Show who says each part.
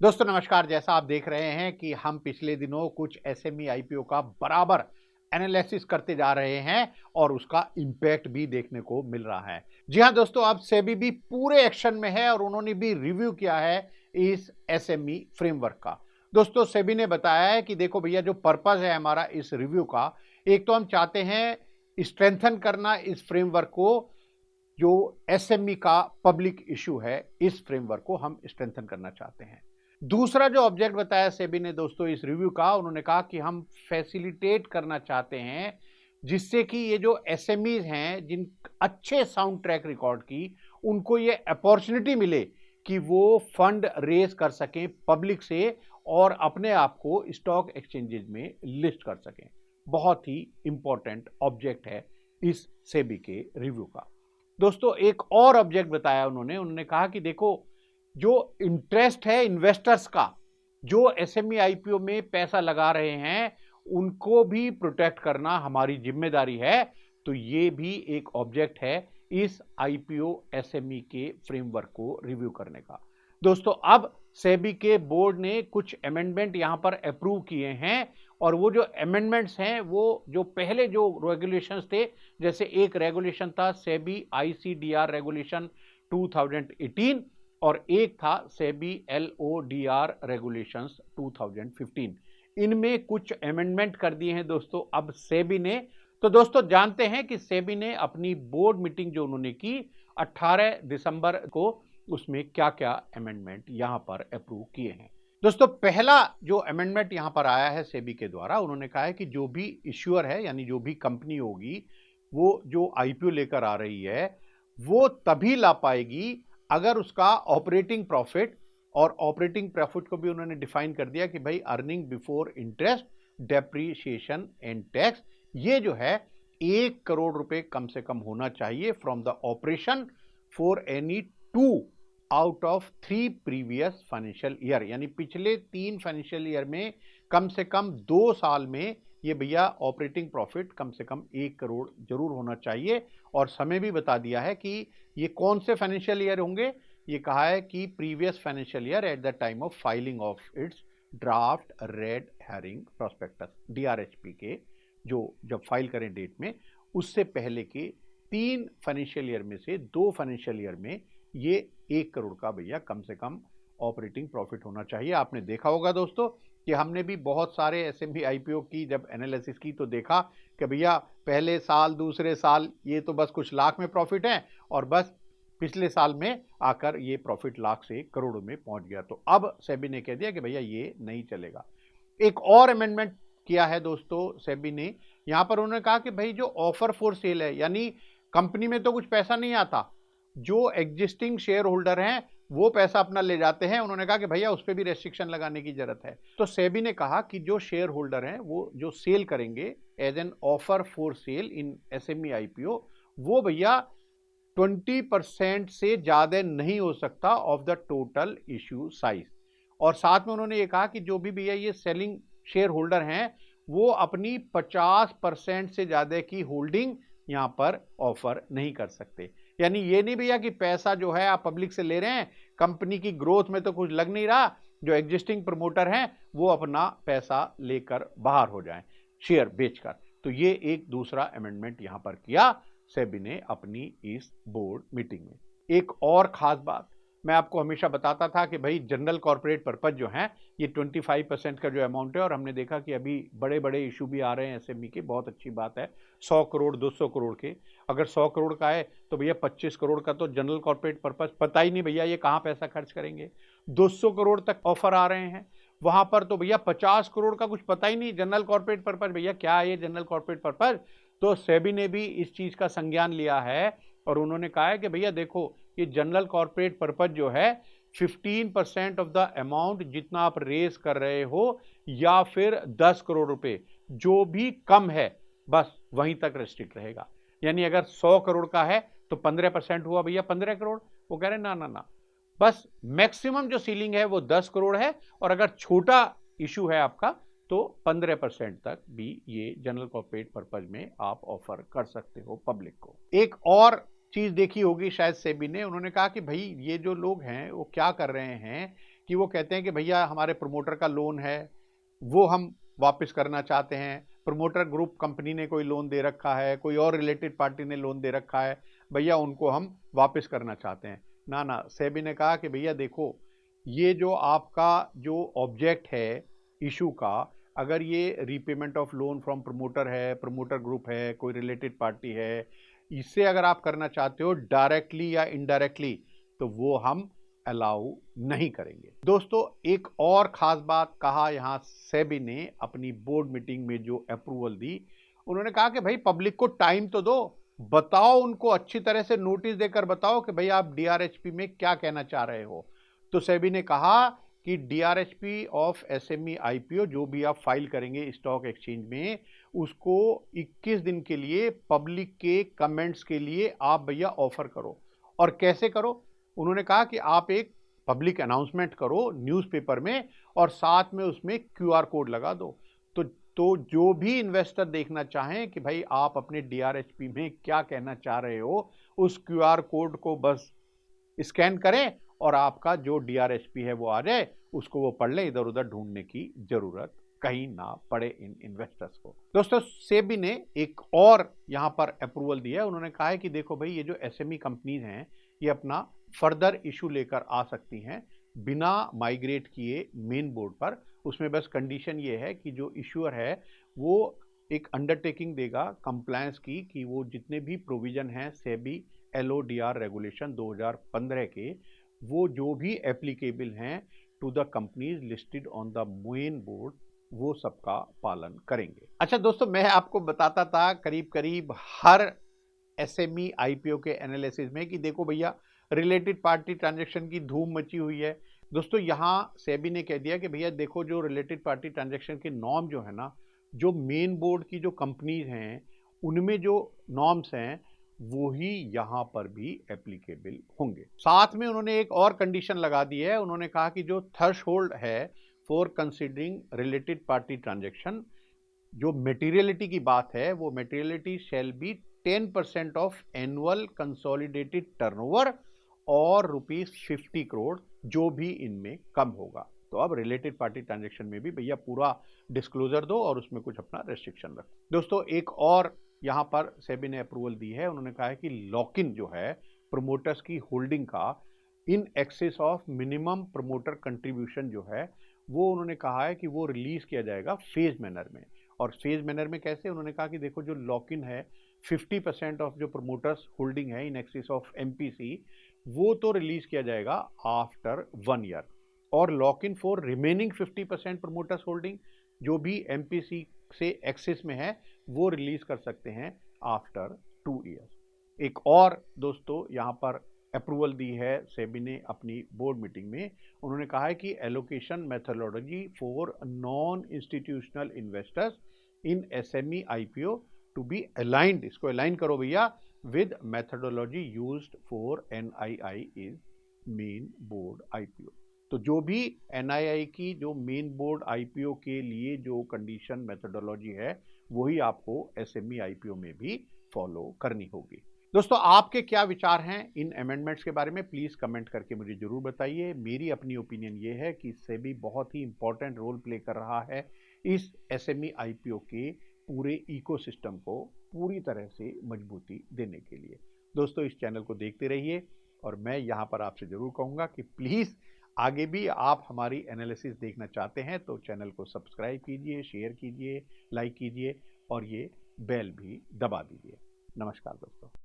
Speaker 1: दोस्तों नमस्कार। जैसा आप देख रहे हैं कि हम पिछले दिनों कुछ एसएमई आईपीओ का बराबर एनालिसिस करते जा रहे हैं और उसका इम्पैक्ट भी देखने को मिल रहा है। जी हां दोस्तों, अब सेबी भी पूरे एक्शन में है और उन्होंने भी रिव्यू किया है इस एसएमई फ्रेमवर्क का। दोस्तों सेबी ने बताया है कि देखो भैया, जो पर्पस है हमारा इस रिव्यू का, एक तो हम चाहते हैं स्ट्रेंथन करना इस फ्रेमवर्क को। जो एसएमई का पब्लिक इश्यू है, इस फ्रेमवर्क को हम स्ट्रेंथन करना चाहते हैं। दूसरा जो ऑब्जेक्ट बताया सेबी ने दोस्तों इस रिव्यू का, उन्होंने कहा कि हम फैसिलिटेट करना चाहते हैं जिससे कि ये जो एसएमईज हैं जिन अच्छे साउंड ट्रैक रिकॉर्ड की, उनको ये अपॉर्चुनिटी मिले कि वो फंड रेज कर सकें पब्लिक से और अपने आप को स्टॉक एक्सचेंजेस में लिस्ट कर सकें। बहुत ही इंपॉर्टेंट ऑब्जेक्ट है इस सेबी के रिव्यू का। दोस्तों एक और ऑब्जेक्ट बताया उन्होंने कहा कि देखो, जो इंटरेस्ट है इन्वेस्टर्स का, जो एसएमई आईपीओ में पैसा लगा रहे हैं, उनको भी प्रोटेक्ट करना हमारी जिम्मेदारी है। तो ये भी एक ऑब्जेक्ट है इस आईपीओ एसएमई के फ्रेमवर्क को रिव्यू करने का। दोस्तों अब सेबी के बोर्ड ने कुछ अमेंडमेंट यहां पर अप्रूव किए हैं और वो जो अमेंडमेंट्स हैं, वो जो पहले जो रेगुलेशंस थे, जैसे एक रेगुलेशन था सेबी आईसीडीआर रेगुलेशन 2018 और एक था सेबी एलओडीआर रेगुलेशंस 2015। इनमें कुछ अमेंडमेंट कर दिए हैं दोस्तों अब सेबी ने। तो दोस्तों जानते हैं कि सेबी ने अपनी बोर्ड मीटिंग जो उन्होंने की 18 दिसंबर को, उसमें क्या क्या अमेंडमेंट यहां पर अप्रूव किए हैं। दोस्तों पहला जो अमेंडमेंट यहां पर आया है सेबी के द्वारा, उन्होंने कहा है कि जो भी इश्यूअर है, यानी जो भी कंपनी होगी, वो जो आईपीओ लेकर आ रही है, वो तभी ला पाएगी अगर उसका ऑपरेटिंग प्रॉफिट, और ऑपरेटिंग प्रॉफिट को भी उन्होंने डिफाइन कर दिया कि भाई earning before interest, depreciation and tax, ये जो है 1 करोड़ रुपए कम से कम होना चाहिए from the operation for any 2 out of 3 previous financial year. यानी पिछले 3 फाइनेंशियल ईयर में कम से कम 2 साल में ये भैया ऑपरेटिंग प्रॉफिट कम से कम 1 करोड़ जरूर होना चाहिए। और समय भी बता दिया है कि ये कौन से फाइनेंशियल ईयर होंगे। ये कहा है कि previous financial year at the time of filing of its draft red herring prospectus, DRHP के जो जब फाइल करें डेट में, उससे पहले के 3 फाइनेंशियल ईयर में से 2 फाइनेंशियल ईयर में ये 1 करोड़ का भैया कम से कम ऑपरेटिंग प्रॉफिट होना चाहिए। आपने देखा होगा दोस्तों कि हमने भी बहुत सारे एसएमई आईपीओ की जब एनालिसिस की तो देखा कि भैया पहले साल दूसरे साल ये तो बस कुछ लाख में प्रॉफिट है और बस पिछले साल में आकर ये प्रॉफिट लाख से करोड़ों में पहुंच गया। तो अब सेबी ने कह दिया कि भैया ये नहीं चलेगा। एक और अमेंडमेंट किया है दोस्तों सेबी ने। यहां पर उन्होंने कहा कि भाई जो ऑफर फॉर सेल है, यानी कंपनी में तो कुछ पैसा नहीं आता, जो एग्जिस्टिंग शेयर होल्डर हैं वो पैसा अपना ले जाते हैं। उन्होंने कहा कि भैया उस पर भी रेस्ट्रिक्शन लगाने की जरूरत है। तो सेबी ने कहा कि जो शेयर होल्डर हैं वो जो सेल करेंगे as an offer for sale in SME IPO, वो भैया 20% से ज्यादा नहीं हो सकता of the total issue size. और साथ में उन्होंने ये कहा कि जो भी भैया ये सेलिंग शेयर होल्डर हैं, वो अपनी 50% से ज्यादा की होल्डिंग यहां पर ऑफर नहीं कर सकते। यानी ये नहीं भैया कि पैसा जो है आप पब्लिक से ले रहे हैं, कंपनी की ग्रोथ में तो कुछ लग नहीं रहा, जो एग्जिस्टिंग प्रमोटर हैं वो अपना पैसा लेकर बाहर हो जाएं शेयर बेचकर। तो ये एक दूसरा अमेंडमेंट यहां पर किया सेबी ने अपनी इस बोर्ड मीटिंग में। एक और खास बात, मैं आपको हमेशा बताता था कि भाई जनरल कॉर्पोरेट पर्पज जो है ये 25% का जो अमाउंट है, और हमने देखा कि अभी बड़े बड़े इशू भी आ रहे हैं एसएमई के, बहुत अच्छी बात है। 100 करोड़ 200 करोड़ के, अगर 100 करोड़ का है तो भैया 25 करोड़ का तो जनरल कॉर्पोरेट पर्पज पता ही नहीं भैया ये कहाँ पैसा खर्च करेंगे। 200 करोड़ तक ऑफर आ रहे हैं वहां पर तो भैया 50 करोड़ का कुछ पता ही नहीं जनरल कॉर्पोरेट पर्पज, भैया क्या है ये जनरल कॉर्पोरेट पर्पज। तो सेबी ने भी इस चीज का संज्ञान लिया है और उन्होंने कहा है कि भैया देखो, ये जनरल कॉर्पोरेट पर्पज जो है 15% ऑफ द अमाउंट जितना आप रेज कर रहे हो, या फिर 10 करोड़ रुपए जो भी कम है, बस वहीं तक रेस्ट्रिक्ट रहेगा। यानी अगर 100 करोड़ का है तो 15% हुआ भैया 15 करोड़। वो कह रहे ना ना ना, बस मैक्सिमम जो सीलिंग है वो 10 करोड़ है, और अगर छोटा इशू है आपका तो 15% तक भी ये जनरल कॉर्पोरेट पर्पज में आप ऑफर कर सकते हो पब्लिक को। एक और चीज देखी होगी शायद सेबी ने, उन्होंने कहा कि भाई ये जो लोग हैं वो क्या कर रहे हैं कि वो कहते हैं कि भैया हमारे प्रमोटर का लोन है, वो हम वापस करना चाहते हैं, प्रमोटर ग्रुप कंपनी ने कोई लोन दे रखा है, कोई और रिलेटेड पार्टी ने लोन दे रखा है, भैया उनको हम वापस करना चाहते हैं। ना सेबी ने कहा कि भैया देखो, ये जो आपका जो ऑब्जेक्ट है इशू का, अगर ये repayment of loan from promoter है, प्रमोटर ग्रुप है, कोई रिलेटेड पार्टी है, इससे अगर आप करना चाहते हो डायरेक्टली या इनडायरेक्टली, तो वो हम अलाउ नहीं करेंगे। दोस्तों, एक और खास बात कहा यहां सेबी ने अपनी बोर्ड मीटिंग में जो अप्रूवल दी, उन्होंने कहा कि भाई पब्लिक को टाइम तो दो, बताओ उनको अच्छी तरह से नोटिस देकर बताओ कि भाई आप डीआरएचपी में क्या कहना चाह रहे हो। तो सेबी ने कहा कि डीआरएचपी ऑफ एसएमई आईपीओ जो भी आप फाइल करेंगे स्टॉक एक्सचेंज में, उसको 21 दिन के लिए पब्लिक के कमेंट्स के लिए आप भैया ऑफर करो। और कैसे करो? उन्होंने कहा कि आप एक पब्लिक अनाउंसमेंट करो न्यूज़पेपर में और साथ में उसमें क्यूआर कोड लगा दो। तो जो भी इन्वेस्टर देखना चाहें कि भाई आप अपने डीआरएचपी में क्या कहना चाह रहे हो, उस क्यूआर कोड को बस स्कैन करें और आपका जो डीआरएचपी है वो आ जाए, उसको वो पढ़ लें, इधर उधर ढूंढने की जरूरत कहीं ना पड़े इन इन्वेस्टर्स को। दोस्तों, सेबी ने एक और यहां पर अप्रूवल दिया है। उन्होंने कहा है कि देखो भाई, ये जो एसएमई कंपनीज हैं, ये अपना फर्दर इशू लेकर आ सकती हैं बिना माइग्रेट किए मेन बोर्ड पर। उसमें बस कंडीशन ये है कि जो इशूअर है वो एक अंडरटेकिंग देगा कंप्लायंस की, कि वो जितने भी प्रोविजन हैं सेबी एलओडीआर रेगुलेशन 2015 के, वो जो भी एप्लीकेबल हैं to the companies listed on the main board, वो सबका पालन करेंगे। अच्छा दोस्तों, मैं आपको बताता था करीब करीब हर एसएमई आईपीओ के एनालिसिस में कि देखो भैया, रिलेटेड पार्टी ट्रांजैक्शन की धूम मची हुई है। दोस्तों, यहां सेबी ने कह दिया कि भैया देखो, जो रिलेटेड पार्टी ट्रांजैक्शन के नॉर्म जो है ना, जो मेन बोर्ड की जो कंपनीज हैं उनमें जो नॉर्म्स हैं वो ही यहां पर भी एप्लीकेबल होंगे। साथ में उन्होंने एक और कंडीशन लगा दी है। उन्होंने कहा कि जो थ्रेशहोल्ड है for considering related party transaction, जो मटेरियलिटी की बात है, वो materiality shall be 10% of annual consolidated turnover और ₹50 करोड़, जो भी इनमें कम होगा। तो अब रिलेटेड पार्टी ट्रांजैक्शन में भी भैया पूरा डिस्क्लोजर दो और उसमें कुछ अपना रेस्ट्रिक्शन रखो। दोस्तों, एक और यहां पर सेबी ने अप्रूवल दी है। उन्होंने कहा है कि लॉक इन जो है प्रमोटर्स की होल्डिंग का in excess of minimum promoter contribution जो है, वो उन्होंने कहा है कि वो रिलीज किया जाएगा फेज मैनर में। और फेज मैनर में कैसे? उन्होंने कहा कि देखो, जो लॉक इन है 50% ऑफ जो प्रमोटर्स होल्डिंग है इन एक्सेस ऑफ एमपीसी, वो तो रिलीज किया जाएगा आफ्टर 1 ईयर। और lock in for remaining 50% promoters holding, जो भी एमपीसी से एक्सेस में है, वो रिलीज कर सकते हैं आफ्टर 2 ईयर्स। एक और दोस्तों यहां पर अप्रूवल दी है सेबी ने अपनी बोर्ड मीटिंग में। उन्होंने कहा है कि allocation methodology for non institutional investors in SME IPO to be aligned, इसको अलाइन करो भैया, with methodology used for NII is main board IPO. तो जो भी एनआईआई की जो मेन बोर्ड आईपीओ के लिए जो कंडीशन मेथोडोलॉजी है, वही आपको एसएमई आईपीओ में भी फॉलो करनी होगी। दोस्तों, आपके क्या विचार हैं इन अमेंडमेंट्स के बारे में? प्लीज कमेंट करके मुझे जरूर बताइए। मेरी अपनी ओपिनियन ये है कि सेबी बहुत ही इंपॉर्टेंट रोल प्ले कर रहा है इस एसएमई आईपीओ के पूरे इकोसिस्टम को पूरी तरह से मजबूती देने के लिए। दोस्तों, इस चैनल को देखते रहिए और मैं यहाँ पर आपसे जरूर कहूँगा कि प्लीज़ आगे भी आप हमारी एनालिसिस देखना चाहते हैं तो चैनल को सब्सक्राइब कीजिए, शेयर कीजिए, लाइक कीजिए और ये बेल भी दबा दीजिए। नमस्कार दोस्तों।